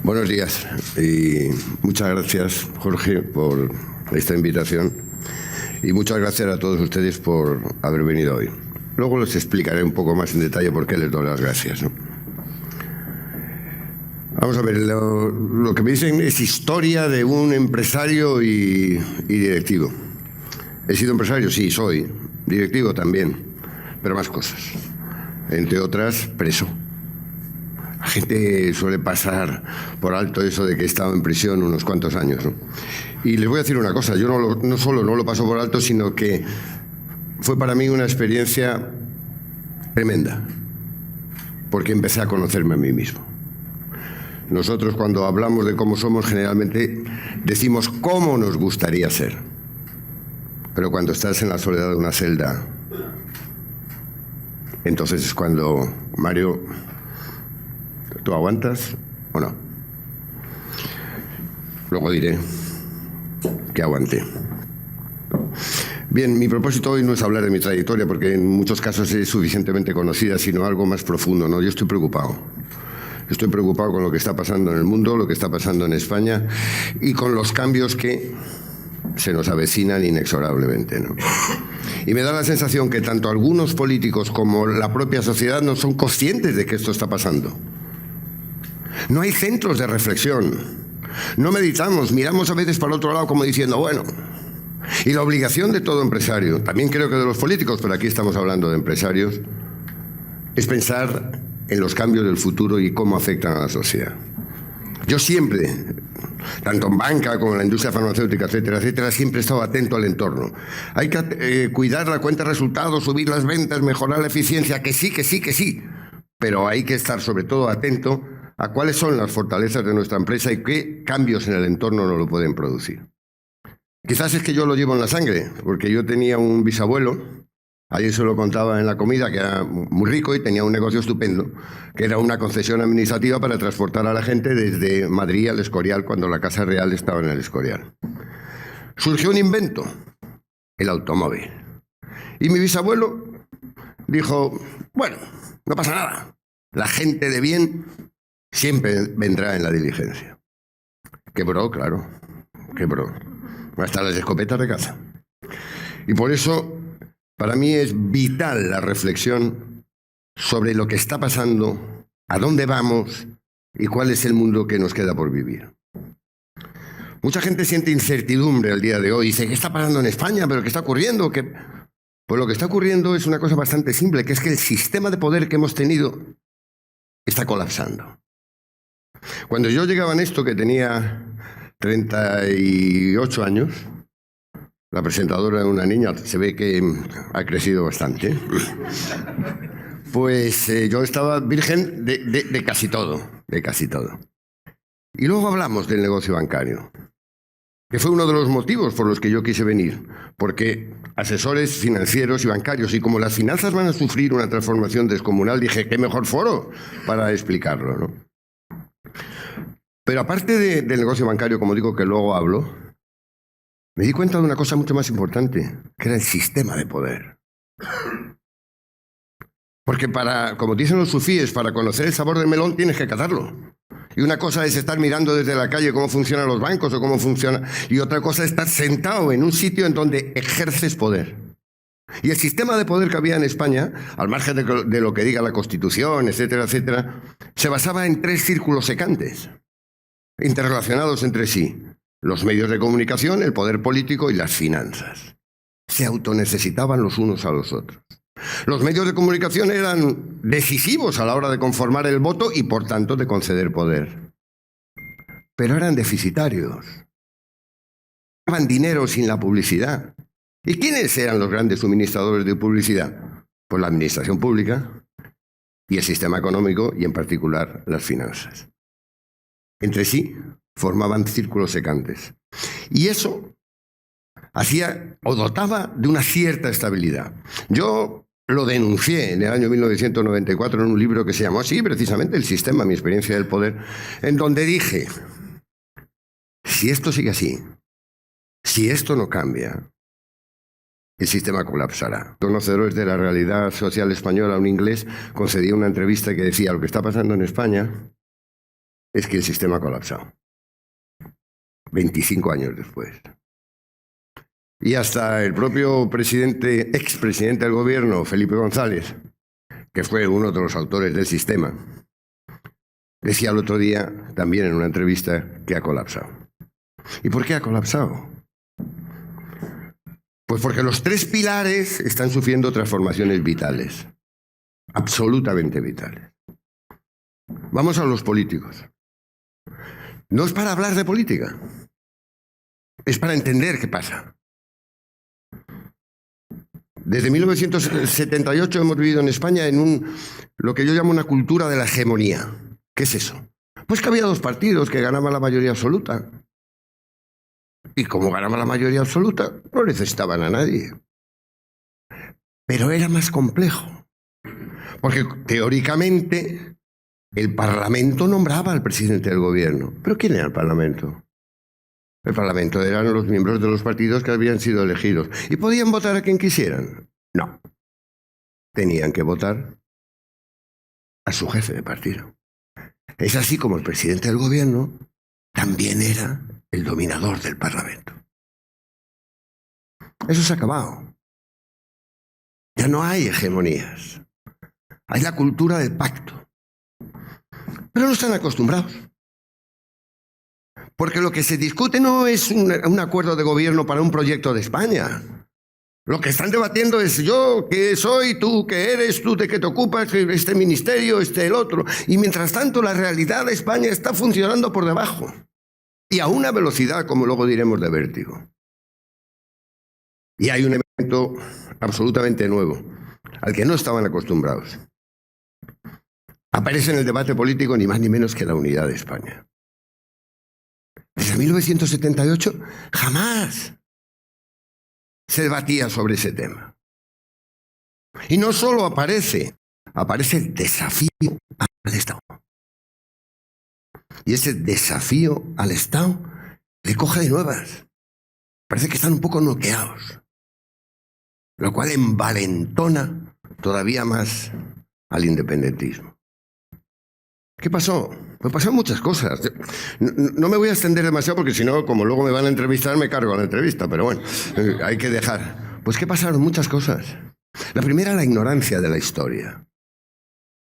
Buenos días y muchas gracias, Jorge, por esta invitación y muchas gracias a todos ustedes por haber venido hoy. Luego les explicaré un poco más en detalle por qué les doy las gracias, ¿no? Vamos a ver, lo que me dicen es historia de un empresario y directivo. ¿He sido empresario? Sí, soy. Directivo también, pero más cosas. Entre otras, preso. La gente suele pasar por alto eso de que he estado en prisión unos cuantos años, ¿no? Y les voy a decir una cosa, yo no solo no lo paso por alto, sino que fue para mí una experiencia tremenda, porque empecé a conocerme a mí mismo. Nosotros cuando hablamos de cómo somos, generalmente decimos cómo nos gustaría ser. Pero cuando estás en la soledad de una celda, entonces es cuando, Mario, ¿tú aguantas o no? Luego diré que aguanté. Bien, mi propósito hoy no es hablar de mi trayectoria, porque en muchos casos es suficientemente conocida, sino algo más profundo, ¿no? Yo estoy preocupado. Estoy preocupado con lo que está pasando en el mundo, lo que está pasando en España y con los cambios que se nos avecinan inexorablemente, ¿no? Y me da la sensación que tanto algunos políticos como la propia sociedad no son conscientes de que esto está pasando. No hay centros de reflexión. No meditamos, miramos a veces para el otro lado como diciendo, bueno. Y la obligación de todo empresario, también creo que de los políticos, pero aquí estamos hablando de empresarios, es pensar en los cambios del futuro y cómo afectan a la sociedad. Yo siempre, tanto en banca como en la industria farmacéutica, etcétera, etcétera, siempre he estado atento al entorno. Hay que cuidar la cuenta de resultados, subir las ventas, mejorar la eficiencia, que sí. Pero hay que estar sobre todo atento a cuáles son las fortalezas de nuestra empresa y qué cambios en el entorno nos lo pueden producir. Quizás es que yo lo llevo en la sangre, porque yo tenía un bisabuelo, ayer se lo contaba en la comida, que era muy rico y tenía un negocio estupendo, que era una concesión administrativa para transportar a la gente desde Madrid al Escorial, cuando la Casa Real estaba en el Escorial. Surgió un invento, el automóvil. Y mi bisabuelo dijo, bueno, no pasa nada, la gente de bien siempre vendrá en la diligencia. Quebró, claro, quebró. Hasta las escopetas de caza. Y por eso, para mí es vital la reflexión sobre lo que está pasando, a dónde vamos y cuál es el mundo que nos queda por vivir. Mucha gente siente incertidumbre al día de hoy. Dice, ¿qué está pasando en España? ¿Pero qué está ocurriendo? Pues lo que está ocurriendo es una cosa bastante simple, que es que el sistema de poder que hemos tenido está colapsando. Cuando yo llegaba en esto, que tenía 38 años, la presentadora era una niña, se ve que ha crecido bastante, pues yo estaba virgen de casi todo, Y luego hablamos del negocio bancario, que fue uno de los motivos por los que yo quise venir, porque asesores financieros y bancarios, y como las finanzas van a sufrir una transformación descomunal, dije, qué mejor foro para explicarlo, ¿no? Pero aparte del negocio bancario, como digo, que luego hablo, me di cuenta de una cosa mucho más importante, que era el sistema de poder. Porque como dicen los sufíes, para conocer el sabor del melón tienes que catarlo. Y una cosa es estar mirando desde la calle cómo funcionan los bancos o cómo funciona, y otra cosa es estar sentado en un sitio en donde ejerces poder. Y el sistema de poder que había en España, al margen de lo que diga la Constitución, etcétera, etcétera, se basaba en 3 círculos secantes, interrelacionados entre sí: los medios de comunicación, el poder político y las finanzas. Se autonecesitaban los unos a los otros. Los medios de comunicación eran decisivos a la hora de conformar el voto y, por tanto, de conceder poder. Pero eran deficitarios. Daban dinero sin la publicidad. ¿Y quiénes eran los grandes suministradores de publicidad? Pues la administración pública y el sistema económico, y en particular las finanzas. Entre sí formaban círculos secantes. Y eso hacía o dotaba de una cierta estabilidad. Yo lo denuncié en el año 1994 en un libro que se llamó así, precisamente, El sistema, mi experiencia del poder, en donde dije, si esto sigue así, si esto no cambia, el sistema colapsará. Conocedores de la realidad social española, un inglés concedía una entrevista que decía: lo que está pasando en España es que el sistema ha colapsado. 25 años después. Y hasta el propio expresidente del gobierno, Felipe González, que fue uno de los autores del sistema, decía el otro día, también en una entrevista, que ha colapsado. ¿Y por qué ha colapsado? Pues porque los tres pilares están sufriendo transformaciones vitales, absolutamente vitales. Vamos a los políticos. No es para hablar de política, es para entender qué pasa. Desde 1978 hemos vivido en España en lo que yo llamo una cultura de la hegemonía. ¿Qué es eso? Pues que había dos partidos que ganaban la mayoría absoluta. Y como ganaban la mayoría absoluta, no necesitaban a nadie. Pero era más complejo. Porque teóricamente el Parlamento nombraba al presidente del gobierno. ¿Pero quién era el Parlamento? El Parlamento eran los miembros de los partidos que habían sido elegidos. ¿Y podían votar a quien quisieran? No. Tenían que votar a su jefe de partido. Es así como el presidente del gobierno también era el dominador del Parlamento. Eso se ha acabado. Ya no hay hegemonías. Hay la cultura del pacto. Pero no están acostumbrados. Porque lo que se discute no es un acuerdo de gobierno para un proyecto de España. Lo que están debatiendo es: yo, ¿qué soy? ¿Tú, qué eres? ¿Tú, de qué te ocupas? Este ministerio, el otro. Y mientras tanto, la realidad de España está funcionando por debajo. Y a una velocidad, como luego diremos, de vértigo. Y hay un elemento absolutamente nuevo, al que no estaban acostumbrados. Aparece en el debate político ni más ni menos que la unidad de España. Desde 1978 jamás se debatía sobre ese tema. Y no solo aparece el desafío al Estado. Y ese desafío al Estado le coge de nuevas. Parece que están un poco noqueados. Lo cual envalentona todavía más al independentismo. ¿Qué pasó? Pues pasaron muchas cosas. No me voy a extender demasiado porque si no, como luego me van a entrevistar, me cargo a la entrevista. Pero bueno, hay que dejar. Pues ¿qué pasaron? Muchas cosas. La primera, la ignorancia de la historia.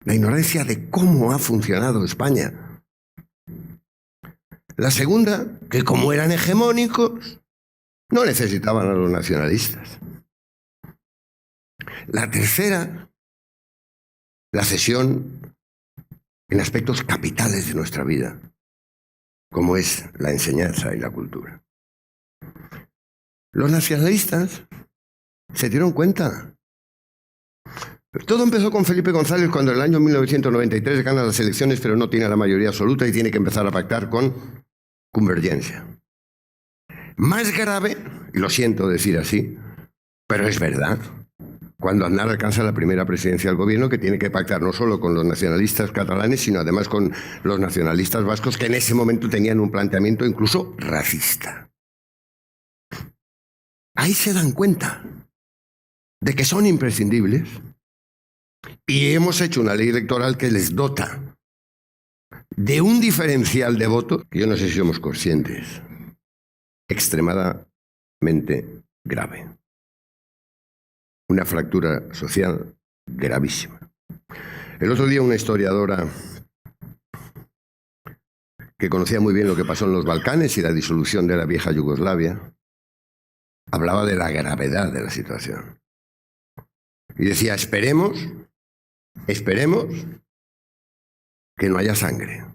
La ignorancia de cómo ha funcionado España. La segunda, que como eran hegemónicos, no necesitaban a los nacionalistas. La tercera, la cesión en aspectos capitales de nuestra vida, como es la enseñanza y la cultura. Los nacionalistas se dieron cuenta. Todo empezó con Felipe González cuando en el año 1993 gana las elecciones, pero no tiene la mayoría absoluta y tiene que empezar a pactar con Convergencia. Más grave, y lo siento decir así, pero es verdad, cuando Aznar alcanza la primera presidencia del gobierno, que tiene que pactar no solo con los nacionalistas catalanes, sino además con los nacionalistas vascos, que en ese momento tenían un planteamiento incluso racista. Ahí se dan cuenta de que son imprescindibles y hemos hecho una ley electoral que les dota de un diferencial de voto que yo no sé si somos conscientes, extremadamente grave. Una fractura social gravísima. El otro día una historiadora que conocía muy bien lo que pasó en los Balcanes y la disolución de la vieja Yugoslavia, hablaba de la gravedad de la situación. Y decía: esperemos que no haya sangre.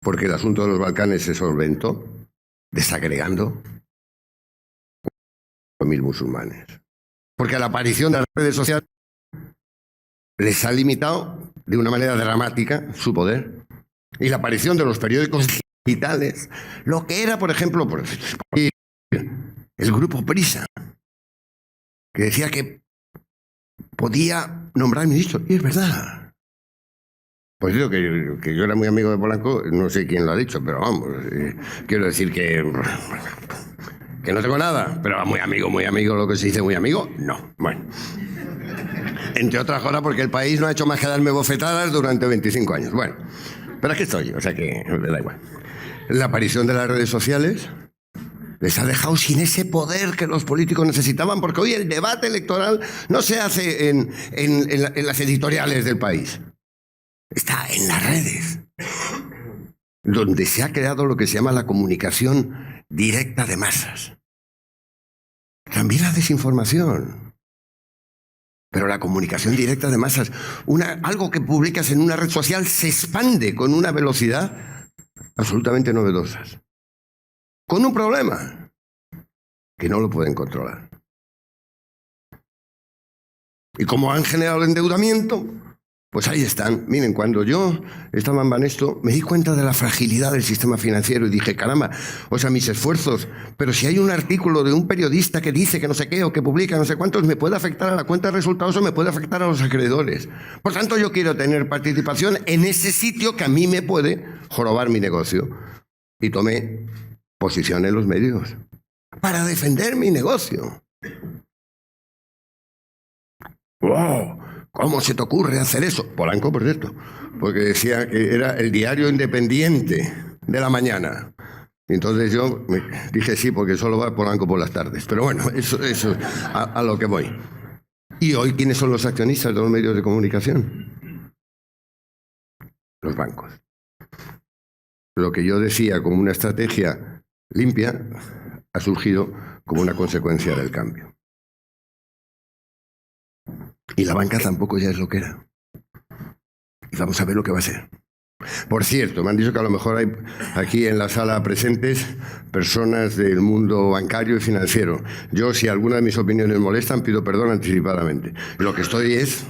Porque el asunto de los Balcanes se solventó desagregando 1.000 musulmanes. Porque la aparición de las redes sociales les ha limitado de una manera dramática su poder. Y la aparición de los periódicos digitales, lo que era, por ejemplo, el grupo Prisa, que decía que podía nombrar ministros. Y es verdad. Pues digo que yo era muy amigo de Polanco, no sé quién lo ha dicho, pero vamos, quiero decir que Que no tengo nada, pero muy amigo, lo que se dice muy amigo, no. Bueno. Entre otras cosas porque el país no ha hecho más que darme bofetadas durante 25 años. Bueno, pero aquí estoy, o sea que me da igual. La aparición de las redes sociales les ha dejado sin ese poder que los políticos necesitaban, porque hoy el debate electoral no se hace en las editoriales del país. Está en las redes, donde se ha creado lo que se llama la comunicación directa de masas. También la desinformación. Pero la comunicación directa de masas, algo que publicas en una red social se expande con una velocidad absolutamente novedosa. Con un problema, que no lo pueden controlar. Y como han generado el endeudamiento, pues ahí están. Miren, cuando yo estaba en Banesto, me di cuenta de la fragilidad del sistema financiero y dije, caramba, o sea, mis esfuerzos, pero si hay un artículo de un periodista que dice que no sé qué o que publica no sé cuántos, me puede afectar a la cuenta de resultados o me puede afectar a los acreedores. Por tanto, yo quiero tener participación en ese sitio que a mí me puede jorobar mi negocio. Y tomé posición en los medios para defender mi negocio. ¡Wow! ¿Cómo se te ocurre hacer eso? Polanco, por cierto, porque decía que era el diario independiente de la mañana. Entonces yo me dije sí, porque solo va Polanco por las tardes. Pero bueno, eso a lo que voy. ¿Y hoy quiénes son los accionistas de los medios de comunicación? Los bancos. Lo que yo decía como una estrategia limpia ha surgido como una consecuencia del cambio. Y la banca tampoco ya es lo que era. Y vamos a ver lo que va a ser. Por cierto, me han dicho que a lo mejor hay aquí en la sala presentes personas del mundo bancario y financiero. Yo, si alguna de mis opiniones molestan, pido perdón anticipadamente. Lo que estoy es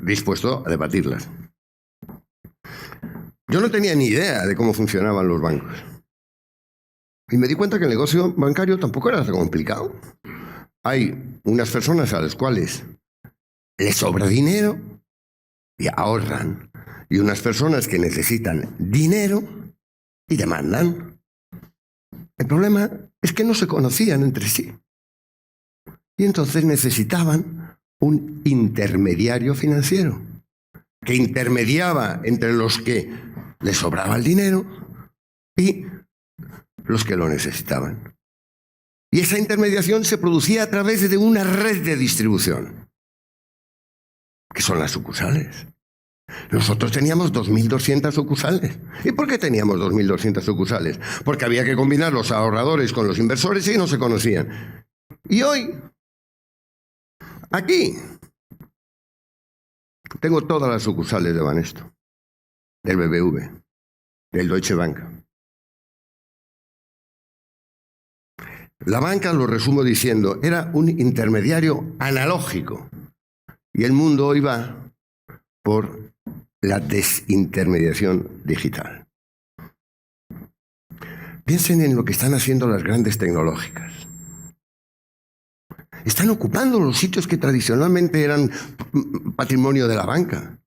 dispuesto a debatirlas. Yo no tenía ni idea de cómo funcionaban los bancos. Y me di cuenta que el negocio bancario tampoco era tan complicado. Hay unas personas a las cuales les sobra dinero y ahorran. Y unas personas que necesitan dinero y demandan. El problema es que no se conocían entre sí. Y entonces necesitaban un intermediario financiero que intermediaba entre los que les sobraba el dinero y los que lo necesitaban. Y esa intermediación se producía a través de una red de distribución, que son las sucursales. Nosotros teníamos 2.200 sucursales. ¿Y por qué teníamos 2.200 sucursales? Porque había que combinar los ahorradores con los inversores y no se conocían. Y hoy, aquí, tengo todas las sucursales de Banesto, del BBV, del Deutsche Bank. La banca, lo resumo diciendo, era un intermediario analógico. Y el mundo hoy va por la desintermediación digital. Piensen en lo que están haciendo las grandes tecnológicas. Están ocupando los sitios que tradicionalmente eran patrimonio de la banca.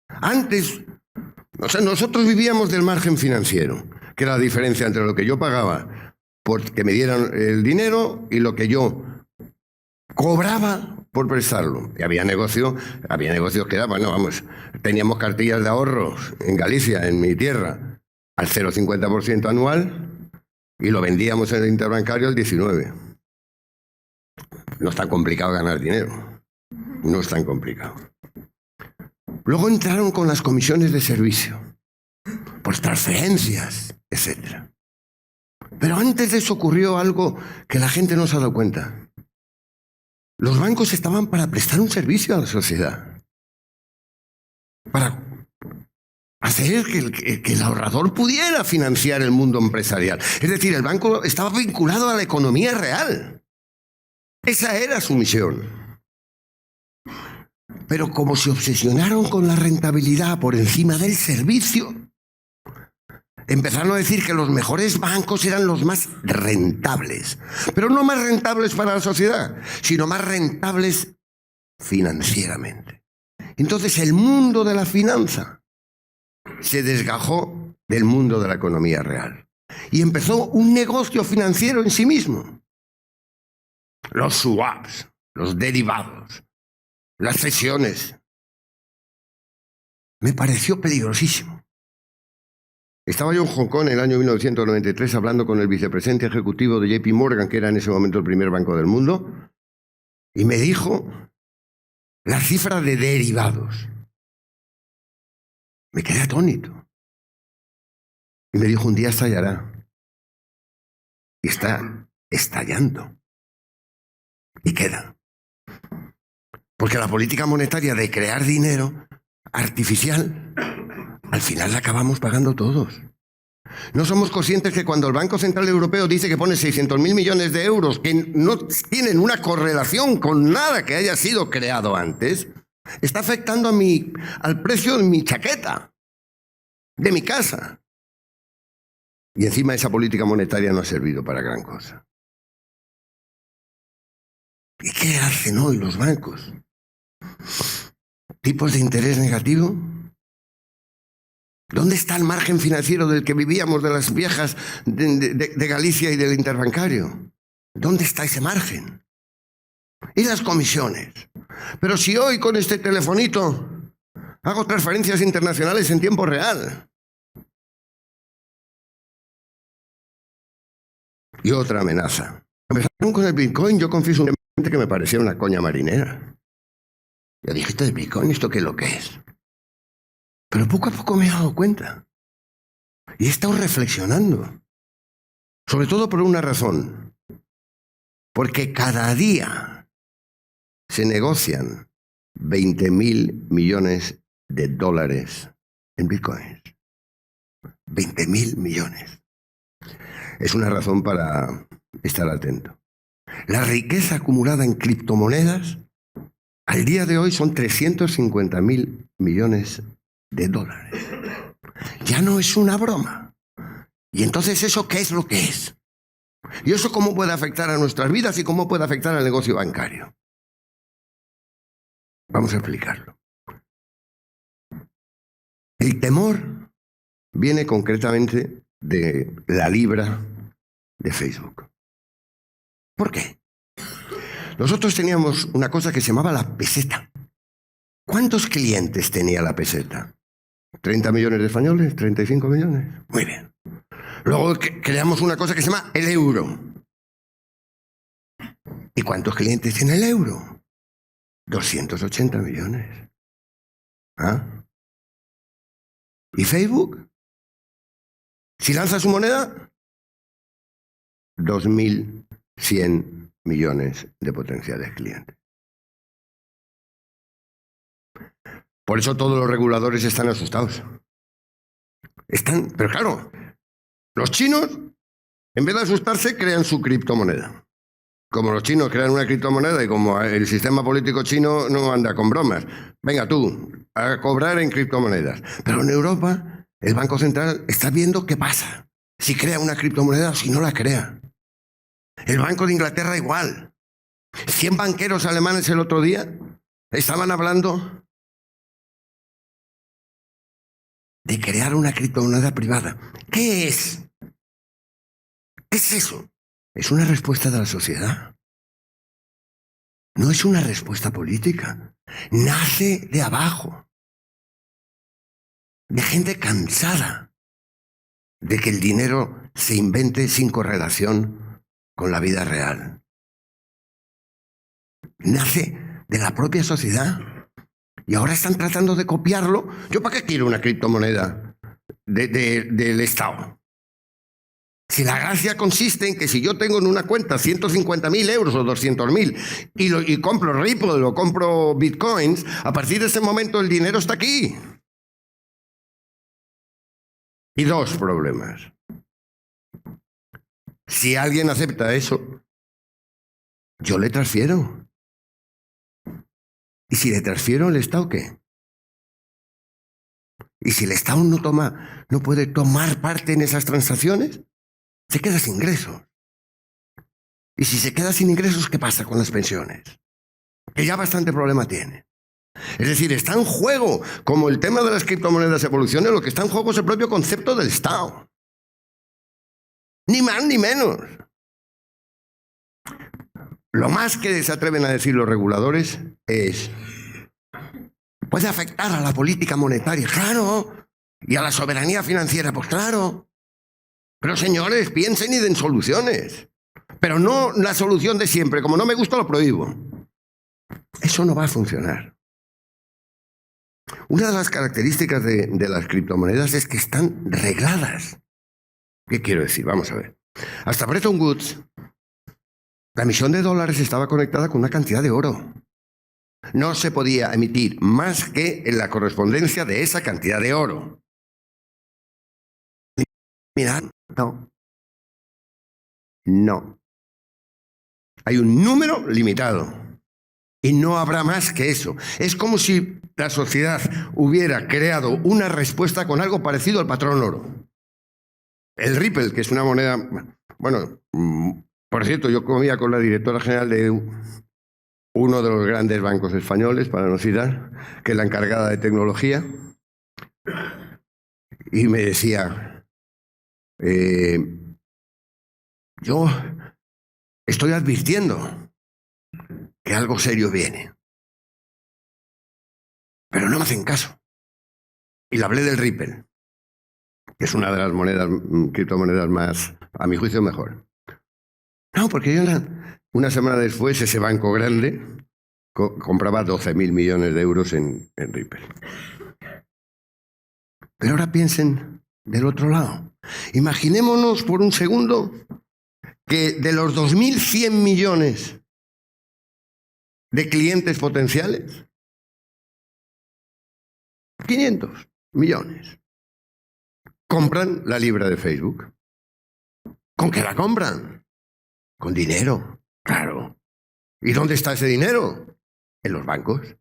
Antes, o sea, nosotros vivíamos del margen financiero, que era la diferencia entre lo que yo pagaba por que me dieran el dinero y lo que yo cobraba por prestarlo. Y había negocios que daban, no, vamos, teníamos cartillas de ahorros en Galicia, en mi tierra, al 0,50% anual y lo vendíamos en el interbancario al 19%. No es tan complicado ganar dinero. No es tan complicado. Luego entraron con las comisiones de servicio, por transferencias, etc. Pero antes de eso ocurrió algo que la gente no se ha dado cuenta. Los bancos estaban para prestar un servicio a la sociedad, para hacer que el ahorrador pudiera financiar el mundo empresarial. Es decir, el banco estaba vinculado a la economía real. Esa era su misión. Pero como se obsesionaron con la rentabilidad por encima del servicio, empezaron a decir que los mejores bancos eran los más rentables. Pero no más rentables para la sociedad, sino más rentables financieramente. Entonces el mundo de la finanza se desgajó del mundo de la economía real. Y empezó un negocio financiero en sí mismo. Los swaps, los derivados, las cesiones. Me pareció peligrosísimo. Estaba yo en Hong Kong en el año 1993 hablando con el vicepresidente ejecutivo de JP Morgan, que era en ese momento el primer banco del mundo, y me dijo la cifra de derivados. Me quedé atónito. Y me dijo, un día estallará. Y está estallando. Y queda. Porque la política monetaria de crear dinero artificial, al final la acabamos pagando todos. No somos conscientes que cuando el Banco Central Europeo dice que pone 600.000 millones de euros que no tienen una correlación con nada que haya sido creado antes, está afectando al precio de mi chaqueta, de mi casa. Y encima esa política monetaria no ha servido para gran cosa. ¿Y qué hacen hoy los bancos? ¿Tipos de interés negativo? ¿Dónde está el margen financiero del que vivíamos de las viejas de Galicia y del interbancario? ¿Dónde está ese margen? Y las comisiones. Pero si hoy con este telefonito hago transferencias internacionales en tiempo real. Y otra amenaza. Empezaron con el Bitcoin, yo confieso que me parecía una coña marinera. Yo dije, esto de Bitcoin, ¿esto qué es lo que es? Pero poco a poco me he dado cuenta. Y he estado reflexionando. Sobre todo por una razón. Porque cada día se negocian 20.000 millones de dólares en Bitcoin. 20.000 millones. Es una razón para estar atento. La riqueza acumulada en criptomonedas al día de hoy son 350.000 millones de dólares. Ya no es una broma. Y entonces, ¿eso qué es lo que es? ¿Y eso cómo puede afectar a nuestras vidas y cómo puede afectar al negocio bancario? Vamos a explicarlo. El temor viene concretamente de la libra de Facebook. ¿Por qué? Nosotros teníamos una cosa que se llamaba la peseta. ¿Cuántos clientes tenía la peseta? ¿30 millones de españoles? ¿35 millones? Muy bien. Luego creamos una cosa que se llama el euro. ¿Y cuántos clientes tiene el euro? 280 millones. ¿Ah? ¿Y Facebook? Si lanza su moneda, 2.100 millones de potenciales clientes. Por eso todos los reguladores están asustados. Pero claro, los chinos, en vez de asustarse, crean su criptomoneda. Como los chinos crean una criptomoneda y como el sistema político chino no anda con bromas. Venga tú, a cobrar en criptomonedas. Pero en Europa, el Banco Central está viendo qué pasa. Si crea una criptomoneda o si no la crea. El Banco de Inglaterra igual. 100 banqueros alemanes el otro día estaban hablando de crear una criptomoneda privada. ¿Qué es? ¿Qué es eso? Es una respuesta de la sociedad. No es una respuesta política. Nace de abajo. De gente cansada de que el dinero se invente sin correlación con la vida real. Nace de la propia sociedad. Y ahora están tratando de copiarlo. ¿Yo para qué quiero una criptomoneda del Estado? Si la gracia consiste en que si yo tengo en una cuenta 150.000 euros o 200.000 y compro Ripple o compro Bitcoins, a partir de ese momento el dinero está aquí. Y dos problemas. Si alguien acepta eso, yo le transfiero. ¿Y si le transfiero, el Estado qué? ¿Y si el Estado no puede tomar parte en esas transacciones? Se queda sin ingresos. Y si se queda sin ingresos, ¿qué pasa con las pensiones? Que ya bastante problema tiene. Es decir, está en juego, como el tema de las criptomonedas evoluciona, lo que está en juego es el propio concepto del Estado. Ni más ni menos. Lo más que se atreven a decir los reguladores es: puede afectar a la política monetaria, claro, y a la soberanía financiera, pues claro. Pero señores, piensen y den soluciones. Pero no la solución de siempre, como no me gusta lo prohíbo. Eso no va a funcionar. Una de las características de las criptomonedas es que están regladas. ¿Qué quiero decir? Vamos a ver. Hasta Bretton Woods, la emisión de dólares estaba conectada con una cantidad de oro. No se podía emitir más que en la correspondencia de esa cantidad de oro. Mirad, no. Hay un número limitado. Y no habrá más que eso. Es como si la sociedad hubiera creado una respuesta con algo parecido al patrón oro. El Ripple, que es una moneda... Bueno, por cierto, yo comía con la directora general de uno de los grandes bancos españoles, para no citar, que es la encargada de tecnología, y me decía, yo estoy advirtiendo que algo serio viene, pero no me hacen caso. Y le hablé del Ripple, que es una de las monedas, criptomonedas más, a mi juicio, mejor. No, porque yo una semana después ese banco grande compraba 12.000 millones de euros en Ripple. Pero ahora piensen del otro lado. Imaginémonos por un segundo que de los 2.100 millones de clientes potenciales, 500 millones compran la libra de Facebook. ¿Con qué la compran? Con dinero, claro. ¿Y dónde está ese dinero? En los bancos.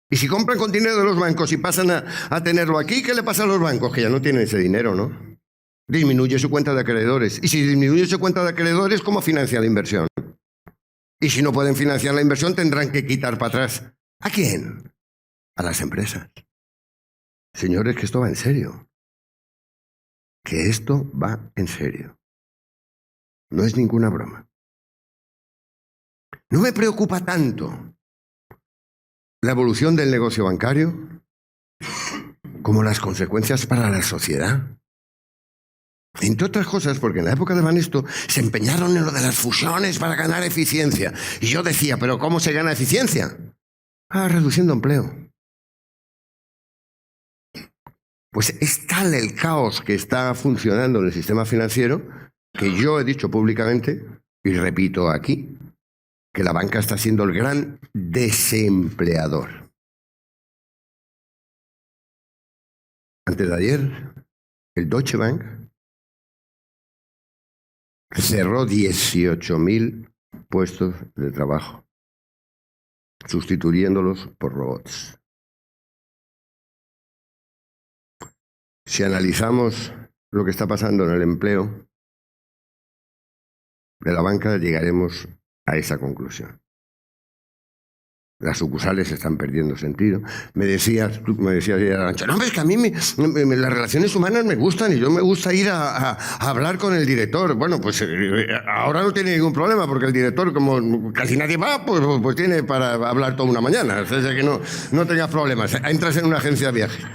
Y si compran con dinero de los bancos y pasan a tenerlo aquí, ¿qué le pasa a los bancos? Que ya no tienen ese dinero, ¿no? Disminuye su cuenta de acreedores. Y si disminuye su cuenta de acreedores, ¿cómo financia la inversión? Y si no pueden financiar la inversión, tendrán que quitar para atrás. ¿A quién? A las empresas. Señores, que esto va en serio. Que esto va en serio. No es ninguna broma. No me preocupa tanto la evolución del negocio bancario como las consecuencias para la sociedad. Entre otras cosas, porque en la época de Banesto se empeñaron en lo de las fusiones para ganar eficiencia. Y yo decía, ¿pero cómo se gana eficiencia? Reduciendo empleo. Pues es tal el caos que está funcionando en el sistema financiero que yo he dicho públicamente, y repito aquí, que la banca está siendo el gran desempleador. Antes de ayer, el Deutsche Bank cerró 18.000 puestos de trabajo, sustituyéndolos por robots. Si analizamos lo que está pasando en el empleo de la banca, llegaremos a esa conclusión. Las sucursales están perdiendo sentido. Me decías ayer, Arantxa, no, es que a mí las relaciones humanas me gustan y yo me gusta ir a hablar con el director. Bueno, pues ahora no tiene ningún problema porque el director, como casi nadie va, pues tiene para hablar toda una mañana. O sea, que no tengas problemas. Entras en una agencia de viajes.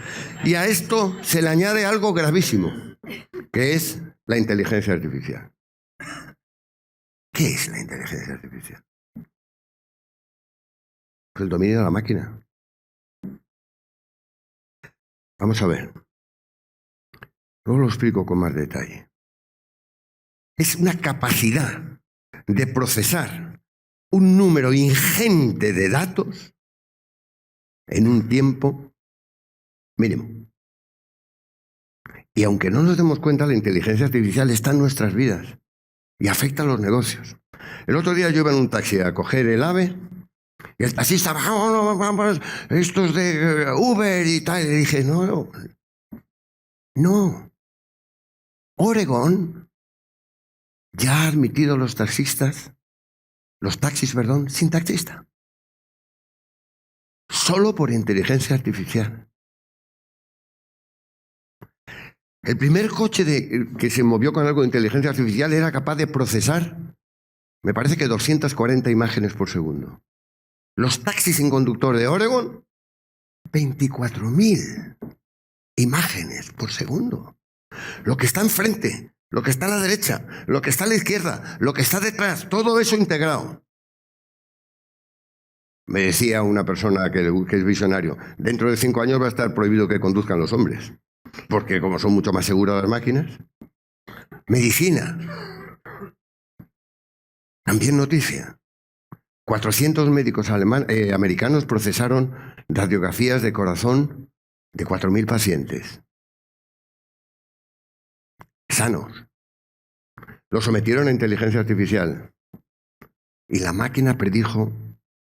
Y a esto se le añade algo gravísimo, que es la inteligencia artificial. ¿Qué es la inteligencia artificial? El dominio de la máquina. Vamos a ver. Luego lo explico con más detalle. Es una capacidad de procesar un número ingente de datos en un tiempo mínimo. Y aunque no nos demos cuenta, la inteligencia artificial está en nuestras vidas y afecta a los negocios. El otro día yo iba en un taxi a coger el AVE. Y el taxista, vamos, estos de Uber y tal. Y le dije, no. Oregón ya ha admitido los taxis, sin taxista. Solo por inteligencia artificial. El primer coche que se movió con algo de inteligencia artificial era capaz de procesar, me parece que 240 imágenes por segundo. Los taxis sin conductor de Oregon, 24.000 imágenes por segundo. Lo que está enfrente, lo que está a la derecha, lo que está a la izquierda, lo que está detrás, todo eso integrado. Me decía una persona que es visionario, dentro de 5 años va a estar prohibido que conduzcan los hombres, porque como son mucho más seguras las máquinas. Medicina. También noticia. 400 médicos americanos procesaron radiografías de corazón de 4.000 pacientes. Sanos. Lo sometieron a inteligencia artificial. Y la máquina predijo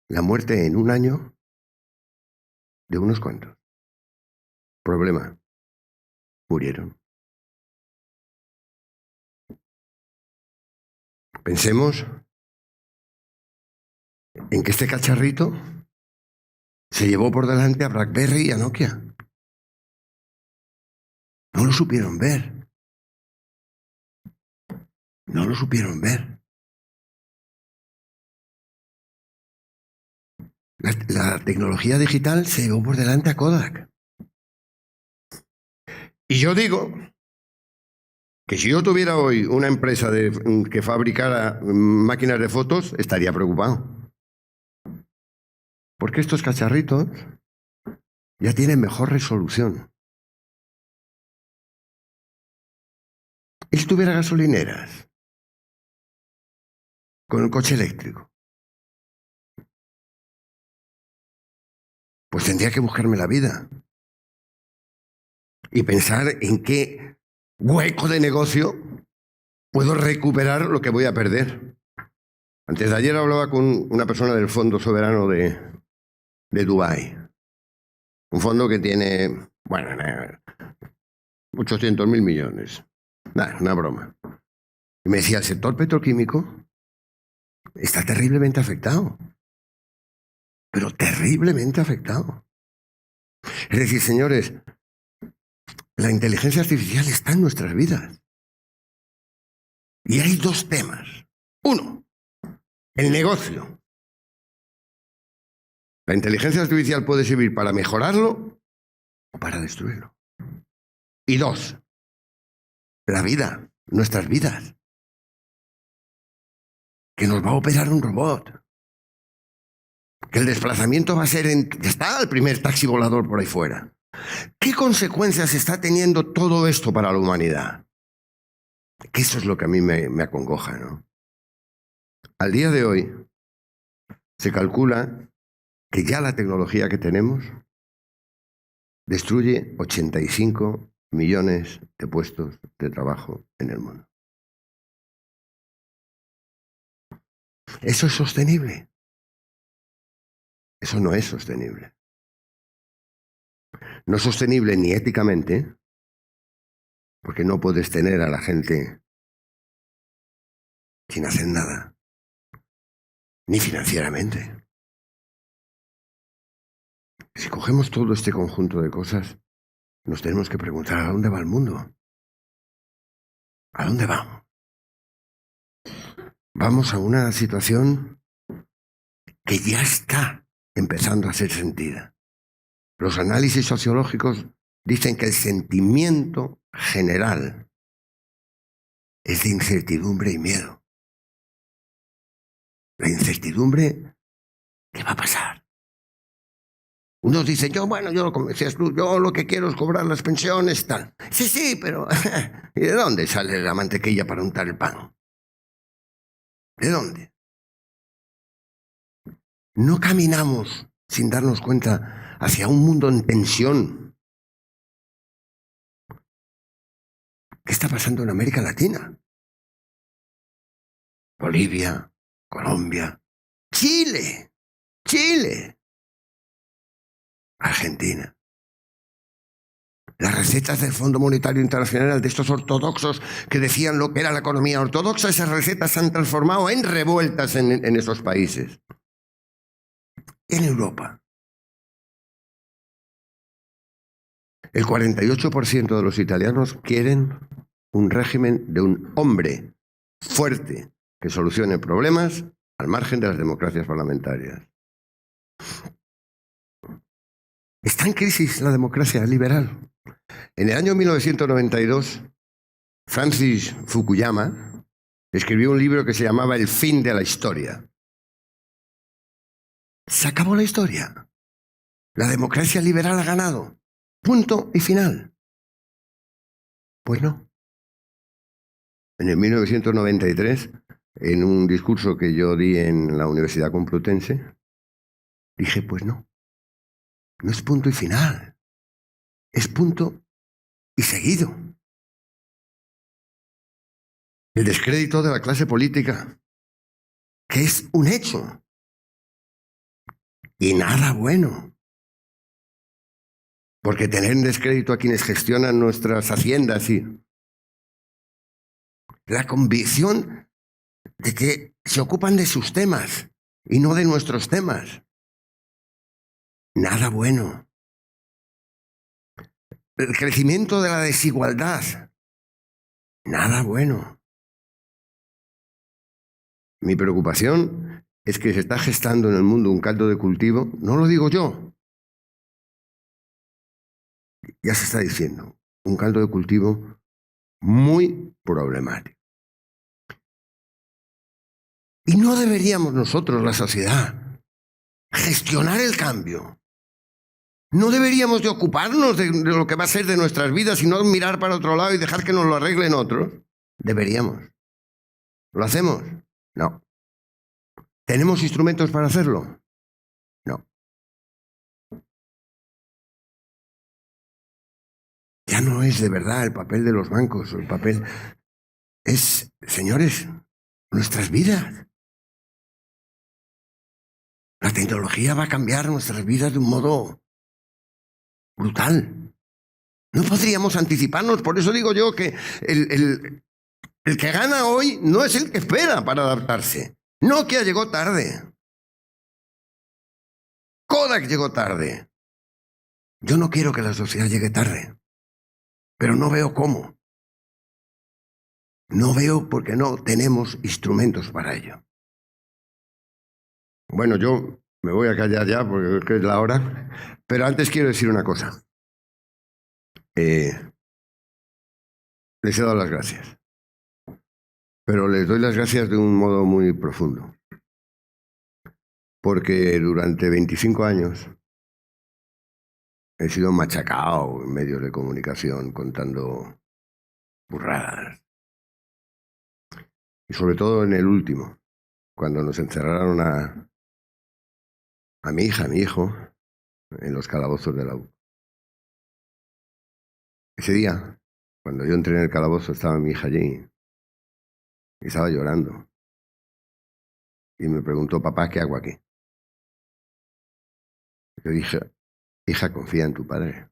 la muerte en 1 año de unos cuantos. Problema. Murieron. Pensemos en que este cacharrito se llevó por delante a BlackBerry y a Nokia. No lo supieron ver. No lo supieron ver. La tecnología digital se llevó por delante a Kodak. Y yo digo que si yo tuviera hoy una empresa que fabricara máquinas de fotos, estaría preocupado. Porque estos cacharritos ya tienen mejor resolución. ¿Y si tuviera gasolineras? Con el coche eléctrico. Pues tendría que buscarme la vida. Y pensar en qué hueco de negocio puedo recuperar lo que voy a perder. Antes de ayer hablaba con una persona del Fondo Soberano de Dubái. Un fondo que tiene, 800.000 millones. Nada, una broma. Y me decía, el sector petroquímico está terriblemente afectado. Pero terriblemente afectado. Es decir, señores, la inteligencia artificial está en nuestras vidas. Y hay 2 temas. 1, el negocio. La inteligencia artificial puede servir para mejorarlo o para destruirlo. Y 2, la vida, nuestras vidas. Que nos va a operar un robot. Que el desplazamiento va a ser está el primer taxi volador por ahí fuera. ¿Qué consecuencias está teniendo todo esto para la humanidad? Que eso es lo que a mí me acongoja, ¿no? Al día de hoy se calcula que ya la tecnología que tenemos destruye 85 millones de puestos de trabajo en el mundo. ¿Eso es sostenible? Eso no es sostenible. No es sostenible ni éticamente, porque no puedes tener a la gente sin hacer nada, ni financieramente. Si cogemos todo este conjunto de cosas, nos tenemos que preguntar ¿a dónde va el mundo? ¿A dónde vamos? Vamos a una situación que ya está empezando a ser sentida. Los análisis sociológicos dicen que el sentimiento general es de incertidumbre y miedo. La incertidumbre, ¿qué va a pasar? Unos dicen, como decías tú, yo lo que quiero es cobrar las pensiones, tal. Sí, pero ¿y de dónde sale la mantequilla para untar el pan? ¿De dónde? No caminamos sin darnos cuenta hacia un mundo en tensión. ¿Qué está pasando en América Latina? Bolivia, Colombia, Chile, Argentina. Las recetas del Fondo Monetario Internacional de estos ortodoxos que decían lo que era la economía ortodoxa, esas recetas se han transformado en revueltas en esos países. En Europa. El 48% de los italianos quieren un régimen de un hombre fuerte que solucione problemas al margen de las democracias parlamentarias. Está en crisis la democracia liberal. En el año 1992, Francis Fukuyama escribió un libro que se llamaba El fin de la historia. Se acabó la historia. La democracia liberal ha ganado. Punto y final. Pues no. En el 1993, en un discurso que yo di en la Universidad Complutense, dije, pues no. No es punto y final. Es punto y seguido. El descrédito de la clase política, que es un hecho. Y nada bueno. Porque tener en descrédito a quienes gestionan nuestras haciendas y la convicción de que se ocupan de sus temas y no de nuestros temas. Nada bueno. El crecimiento de la desigualdad. Nada bueno. Mi preocupación es que se está gestando en el mundo un caldo de cultivo, no lo digo yo, ya se está diciendo, un caldo de cultivo muy problemático. Y no deberíamos nosotros, la sociedad, gestionar el cambio. No deberíamos de ocuparnos de lo que va a ser de nuestras vidas y no mirar para otro lado y dejar que nos lo arreglen otros. Deberíamos. ¿Lo hacemos? No. ¿Tenemos instrumentos para hacerlo? No. Ya no es de verdad el papel de los bancos, el papel es, señores, nuestras vidas. La tecnología va a cambiar nuestras vidas de un modo brutal. No podríamos anticiparnos, por eso digo yo que el que gana hoy no es el que espera para adaptarse. Nokia llegó tarde. Kodak llegó tarde. Yo no quiero que la sociedad llegue tarde, pero no veo cómo. No veo porque no tenemos instrumentos para ello. Bueno, yo me voy a callar ya porque es que es la hora, pero antes quiero decir una cosa. Les he dado las gracias, pero les doy las gracias de un modo muy profundo, porque durante 25 años he sido machacado en medios de comunicación contando burradas, y sobre todo en el último, cuando nos encerraron a mi hija, a mi hijo, en los calabozos de la U. Ese día, cuando yo entré en el calabozo, estaba mi hija allí y estaba llorando. Y me preguntó, papá, ¿qué hago aquí? Yo dije, hija, confía en tu padre.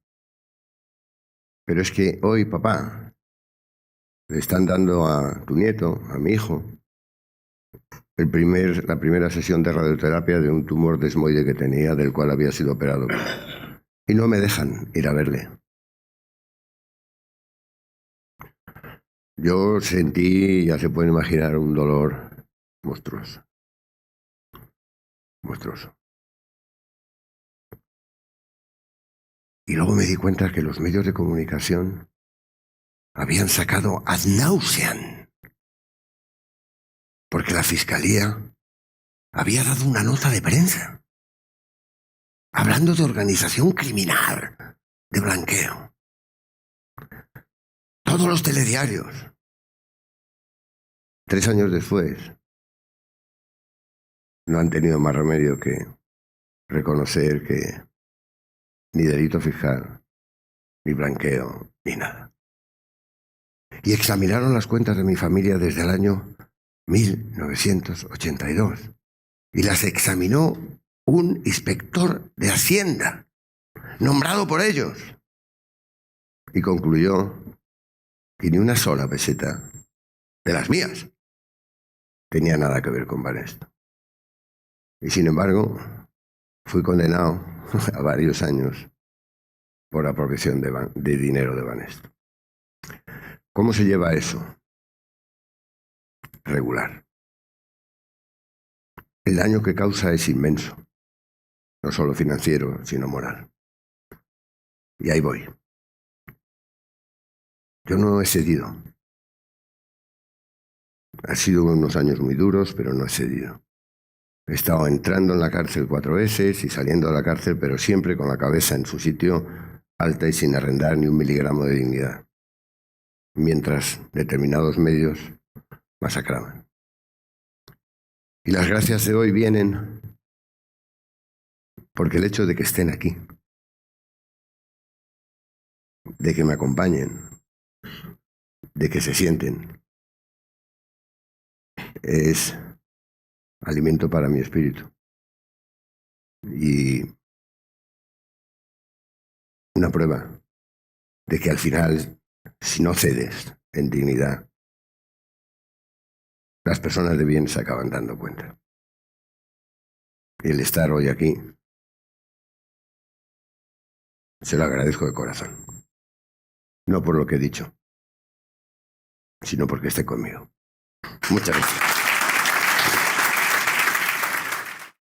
Pero es que hoy, papá, le están dando a tu nieto, a mi hijo, la primera sesión de radioterapia de un tumor desmoide que tenía, del cual había sido operado. Y no me dejan ir a verle. Yo sentí, ya se pueden imaginar, un dolor monstruoso. Monstruoso. Y luego me di cuenta que los medios de comunicación habían sacado ad nauseam, porque la Fiscalía había dado una nota de prensa hablando de organización criminal, de blanqueo. Todos los telediarios. 3 años después, no han tenido más remedio que reconocer que ni delito fiscal, ni blanqueo, ni nada. Y examinaron las cuentas de mi familia desde el año 1982. Y las examinó un inspector de Hacienda, nombrado por ellos. Y concluyó que ni una sola peseta de las mías tenía nada que ver con Banesto. Y sin embargo, fui condenado a varios años por apropiación de dinero de Banesto. ¿Cómo se lleva eso? Regular. El daño que causa es inmenso, no solo financiero, sino moral. Y ahí voy. Yo no he cedido. Ha sido unos años muy duros, pero no he cedido. He estado entrando en la cárcel 4 veces y saliendo de la cárcel, pero siempre con la cabeza en su sitio, alta y sin arrendar ni un miligramo de dignidad. Mientras determinados medios masacraban. Y las gracias de hoy vienen porque el hecho de que estén aquí, de que me acompañen, de que se sienten, es alimento para mi espíritu. Y una prueba de que al final, si no cedes en dignidad, las personas de bien se acaban dando cuenta. Y el estar hoy aquí, se lo agradezco de corazón. No por lo que he dicho, sino porque esté conmigo. Muchas gracias.